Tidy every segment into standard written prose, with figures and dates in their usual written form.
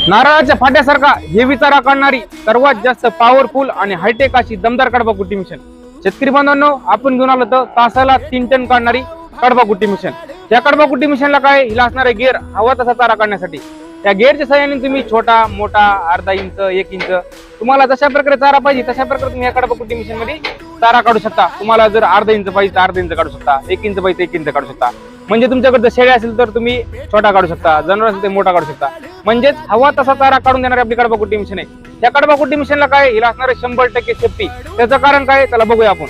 नारळाच्या फाट्यासारखा हेवी चारा काढणारी सर्वात जास्त पॉवरफुल आणि हायटेक अशी दमदार कडबा कुट्टी मिशन शेतकरी बांधवांनो आपण घेऊन आलो तर तासाला 3 टन काढणारी कडबा कुट्टी मिशन। या कडबा कुट्टी मिशनला काय हिला असणारे गिअर हवा तसा चारा काढण्यासाठी त्या गिअरच्या सहाय्याने तुम्ही छोटा मोठा अर्धा इंच 1 इंच तुम्हाला जशा प्रकारे चारा पाहिजे तशा प्रकारे तुम्ही या कडबा कुट्टी मिशन मध्ये चारा काढू शकता। तुम्हाला जर अर्धा इंच पाहिजे तर अर्धा इंच काढू शकता, 1 इंच पाहिजे 1 इंच काढू शकता। म्हणजे तुमच्याकडे शेळी असेल तर तुम्ही छोटा काढू शकता, जनावर असेल तर मोठा काढू शकता। म्हणजेच हवा तसा चारा काढून देणारी आपली कडबा कुट्टी मिशन आहे। या कडबा कुट्टी मिशनला काय हिला असणारे 100% सेफ्टी। त्याचं कारण काय त्याला बघूया आपण।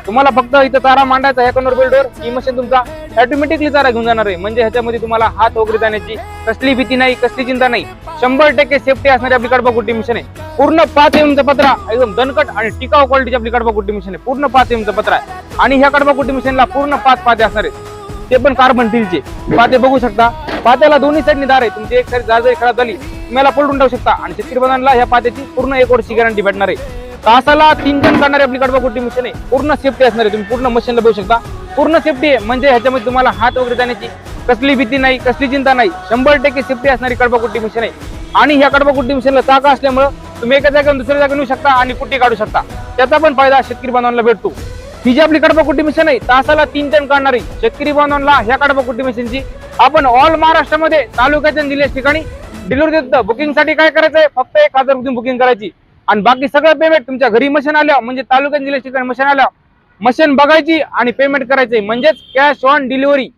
तुम्हाला फक्त इथं चारा मांडायचा ह्या कॉर्नर बेल्टवर ही मशीन तुमचा ऑटोमॅटिकली चारा घेऊन जाणार आहे। म्हणजे ह्याच्यामध्ये तुम्हाला हात वगैरे जाण्याची कसली भीती नाही, कसली चिंता नाही। 100% सेफ्टी असणारी आपली कडबा कुट्टी मिशन आहे। पूर्ण 5 mm चा पत्रा एकदम दणकट आणि टिकाऊ क्वालिटीची आपली कडबा कुट्टी मिशन आहे। पूर्ण 5 mm चा पत्रा आहे आणि ह्या कडबा कुट्टी मिशनला पूर्ण 5 पाते असणार आहेत, ते पण कार्बन स्टीलचे पाते बघू शकता। पात्याला दोन्ही साईडनी दार आहे, तुमची एक साईड जर खराब झाली तुम्हाला पलटून टाकू शकता आणि शेतकरी बांधवांना ह्या पात्याची पूर्ण 1 वर्षाची गॅरंटी भेटणार आहे। तासाला 3 टन काढणारी आपली कडबा कुट्टी मिशन आहे। पूर्ण सेफ्टी असणार आहे, तुम्ही पूर्ण मशीनला बघू शकता। पूर्ण सेफ्टी आहे म्हणजे ह्याच्यामध्ये तुम्हाला हात वगैरे जाण्याची कसली भीती नाही, कसली चिंता नाही। 100% सेफ्टी असणारी कडबा कुट्टी मिशन आहे आणि ह्या कडबा कुट्टी मिशनला चाका असल्यामुळे तुम्ही एका जागेवरून दुसऱ्या जागेवर नेऊ शकता आणि कुट्टी काढू शकता। त्याचा पण फायदा शेतकरी बांधवांना भेटतो। ही जी आपली कडबा कुट्टी मिशन आहे तासाला 3 टन काढणारी शेतकरी बांधवांना ह्या कडबा कुट्टी मिशनची आपण ऑल महाराष्ट्रामध्ये तालुक्याच्या जिल्ह्याच्या ठिकाणी डिलिव्हरी देतो। बुकिंग साठी काय करायचंय, फक्त 1000 रुपये बुकिंग करायची आणि बाकी सगळं पेमेंट तुमच्या घरी मशीन आल्या म्हणजे तालुक्याच्या जिल्ह्याच्या ठिकाणी मशीन आल्या मशीन बघायची आणि पेमेंट करायचे, म्हणजेच कॅश ऑन डिलिव्हरी।